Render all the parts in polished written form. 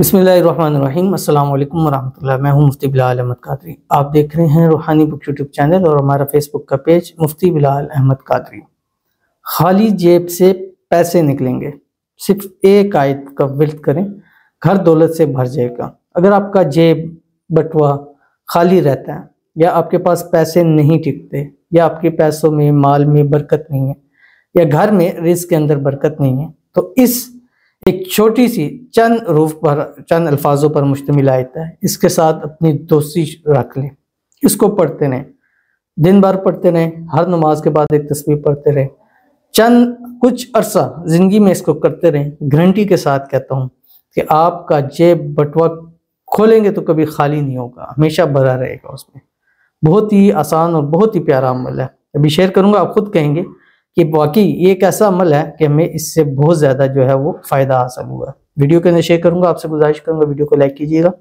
बिस्मिल्लाहिर्रहमानिर्रहीम। अस्सलाम वालेकुम वरहमतुल्लाह। मैं हूं मुफ्ती बिलाल अहमद कादरी। आप देख रहे हैं रूहानी बुक यूट्यूब चैनल और हमारा फेसबुक का पेज मुफ्ती बिलाल अहमद कादरी। खाली जेब से पैसे निकलेंगे, सिर्फ एक आयत का विर्द करें, घर दौलत से भर जाएगा। अगर आपका जेब बटुआ खाली रहता है या आपके पास पैसे नहीं टिकते या आपके पैसों में माल में बरकत नहीं है या घर में रिज़्क के अंदर बरकत नहीं है, तो इस एक छोटी सी चंद रूफ पर चंद अल्फाजों पर मुश्तमिल आयत है। इसके साथ अपनी दोस्ती रख लें, इसको पढ़ते रहें, दिन भर पढ़ते रहें, हर नमाज के बाद एक तस्बीह पढ़ते रहें, चंद कुछ अरसा जिंदगी में इसको करते रहें। गारंटी के साथ कहता हूँ कि आपका जेब बटुआ खोलेंगे तो कभी खाली नहीं होगा, हमेशा भरा रहेगा उसमें। बहुत ही आसान और बहुत ही प्यारा अमल है, अभी शेयर करूँगा, आप खुद कहेंगे कि वाकई ये एक ऐसा अमल है कि हमें इससे बहुत ज़्यादा जो है वो फ़ायदा हासिल हुआ है। वीडियो के अंदर शेयर करूँगा, आपसे गुजारिश करूँगा वीडियो को लाइक कीजिएगा।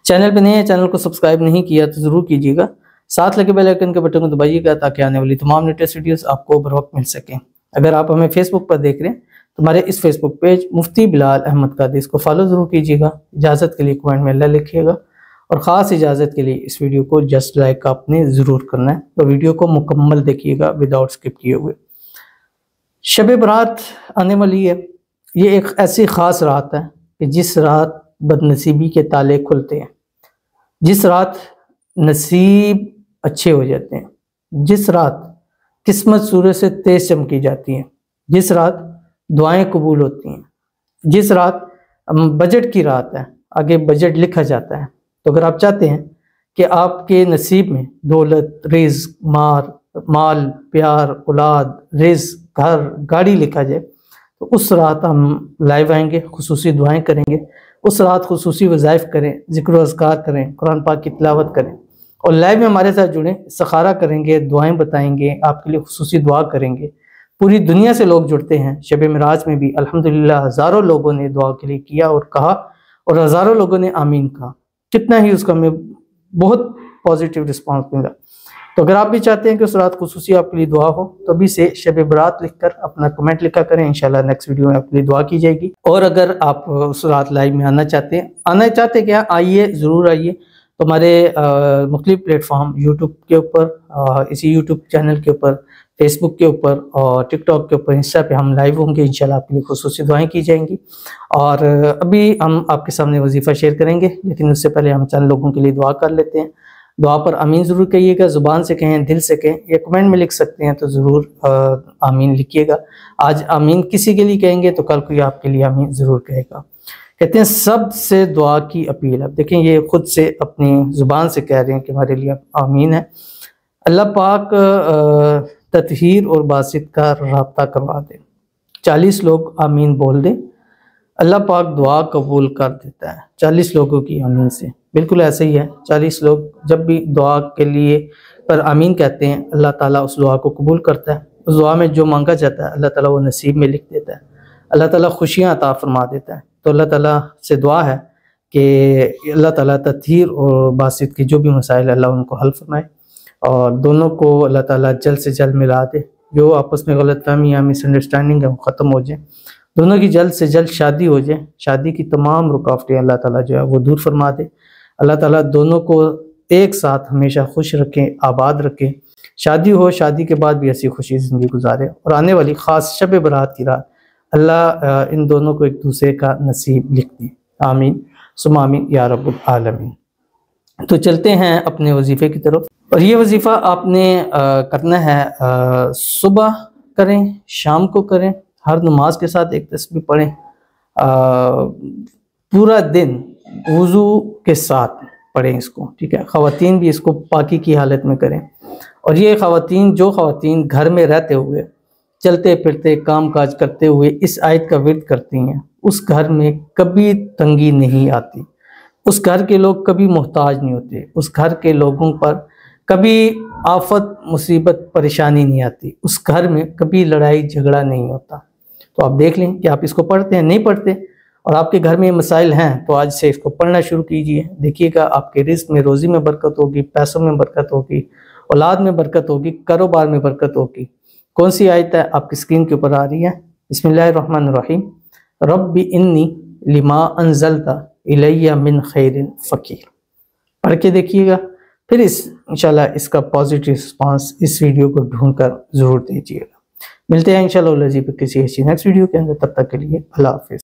चैनल पे नए हैं, चैनल को सब्सक्राइब नहीं किया तो ज़रूर कीजिएगा। साथ लगे बेल आइकन के बटन को दबाइएगा ताकि आने वाली तमाम लेटेस्ट वीडियोस आपको बर वक्त मिल सकें। अगर आप हमें फेसबुक पर देख रहे हैं तो हमारे इस फेसबुक पेज मुफ्ती बिलाल अहमद कादरी, इसको फॉलो ज़रूर कीजिएगा। इजाज़त के लिए कमेंट में अल्लाह लिखिएगा और ख़ास इजाज़त के लिए इस वीडियो को जस्ट लाइक आपने ज़रूर करना है, तो वीडियो को मुकम्मल देखिएगा विदाउट स्किप किए हुए। शब बारात आने वाली है, ये एक ऐसी ख़ास रात है कि जिस रात बदनसीबी के ताले खुलते हैं, जिस रात नसीब अच्छे हो जाते हैं, जिस रात किस्मत सूरज से तेज़ चमकी जाती है, जिस रात दुआएं कबूल होती हैं, जिस रात बजट की रात है, आगे बजट लिखा जाता है। तो अगर आप चाहते हैं कि आपके नसीब में दौलत, रिज़्क, माल, प्यार, औलाद, रिज़्क, घर, गाड़ी लिखा जाए, तो उस रात हम लाइव आएंगे, खुसूसी दुआएं करेंगे, उस रात खुसूसी वज़ाइफ करें, ज़िक्र अज़कार करें, कुरान पाक की तिलावत करें और लाइव में हमारे साथ जुड़ें, इस्तिखारा करेंगे, दुआएं बताएंगे, आपके लिए खुसूसी दुआ करेंगे। पूरी दुनिया से लोग जुड़ते हैं। शब मिराज में भी अल्हम्दुलिल्लाह हज़ारों लोगों ने दुआ के लिए किया और कहा और हज़ारों लोगों ने आमीन कहा। कितना ही उसका हमें बहुत पॉजिटिव रिस्पांस मिला। तो अगर आप भी चाहते हैं कि उस रात खुसूसी आपके लिए दुआ हो तो अभी से शब बारात लिखकर अपना कमेंट लिखा करें, इंशाल्लाह नेक्स्ट वीडियो में आपके लिए दुआ की जाएगी। और अगर आप उस रात लाइव में आना चाहते हैं क्या, आइए, ज़रूर आइए। तो हमारे मुख्तलिफ प्लेटफॉर्म यूट्यूब के ऊपर, इसी यूट्यूब चैनल के ऊपर, फेसबुक के ऊपर और टिकटॉक के ऊपर, इंस्टा पे हम लाइव होंगे, इंशाल्लाह आपके लिए खुसूसी दुआएं की जाएंगी। और अभी हम आपके सामने वजीफ़ा शेयर करेंगे, लेकिन उससे पहले हम चंद लोगों के लिए दुआ कर लेते हैं। दुआ पर आमीन ज़रूर कहिएगा, ज़ुबान से कहें, दिल से कहें, या कमेंट में लिख सकते हैं तो ज़रूर आमीन लिखिएगा। आज आमीन किसी के लिए कहेंगे तो कल कोई आपके लिए आमीन ज़रूर कहेगा। कहते हैं सबसे दुआ की अपील। अब देखें, ये खुद से अपनी ज़ुबान से कह रहे हैं कि हमारे लिए आमीन है। अल्लाह पाक ततहीर और बासित का राब्ता करवा दे। 40 लोग आमीन बोल दें, अल्लाह पाक दुआ कबूल कर देता है 40 लोगों की आमीन से। बिल्कुल ऐसे ही है, 40 लोग जब भी दुआ के लिए पर आमीन कहते हैं, अल्लाह ताला उस दुआ को कबूल करता है। उस दुआ में जो मांगा जाता है अल्लाह ताला वो नसीब में लिख देता है, अल्लाह ताला खुशियाँ अता फरमा देता है। तो अल्लाह ताला से दुआ है कि अल्लाह ताला ततहीर और बासित के जो भी मसाइल अल्लाह उनको हल फरमाए और दोनों को अल्लाह ताला जल्द से जल्द मिला दे। जो आपस में गलतफहमी या मिसअंडरस्टैंडिंग है वो ख़त्म हो जाए, दोनों की जल्द से जल्द शादी हो जाए, शादी की तमाम रुकावटें अल्लाह ताला जो है वो दूर फरमा दे। अल्लाह ताला दोनों को एक साथ हमेशा खुश रखें, आबाद रखें, शादी हो, शादी के बाद भी ऐसी खुशी ज़िंदगी गुजारे और आने वाली ख़ास शब बारात की रात अल्लाह इन दोनों को एक दूसरे का नसीब लिख दे। आमीन सुम्मा आमीन या रब्बुल आलमीन। तो चलते हैं अपने वजीफ़े की तरफ। और ये वजीफ़ा आपने करना है, सुबह करें, शाम को करें, हर नमाज के साथ एक तस्बीह पढ़ें, पूरा दिन वुज़ू के साथ पढ़ें इसको, ठीक है। ख़वातीन भी इसको पाकी की हालत में करें। और ये जो ख़वातीन घर में रहते हुए, चलते फिरते, काम काज करते हुए इस आयत का विर्द करती हैं, उस घर में कभी तंगी नहीं आती, उस घर के लोग कभी मोहताज नहीं होते, उस घर के लोगों पर कभी आफत, मुसीबत, परेशानी नहीं आती, उस घर में कभी लड़ाई झगड़ा नहीं होता। तो आप देख लें कि आप इसको पढ़ते हैं, नहीं पढ़ते और आपके घर में ये मसाइल हैं, तो आज से इसको पढ़ना शुरू कीजिए। देखिएगा आपके रिज़्क में, रोज़ी में बरकत होगी, पैसों में बरकत होगी, औलाद में बरकत होगी, कारोबार में बरकत होगी। कौन सी आयत है आपकी स्क्रीन के ऊपर आ रही है? बिस्मिल्लाहिर्रहमानिर्रहीम। रब्बी इन्नी लिमा अनज़लता इलैया मिन खैरिन फ़कीर। पढ़ के देखिएगा, फिर इंशाल्लाह इसका पॉजिटिव रिस्पांस इस वीडियो को ढूंढकर ज़रूर दीजिएगा। मिलते हैं इंशाल्लाह किसी ऐसी नेक्स्ट वीडियो के अंदर, तब तक के लिए अल्लाह हाफ़िज़।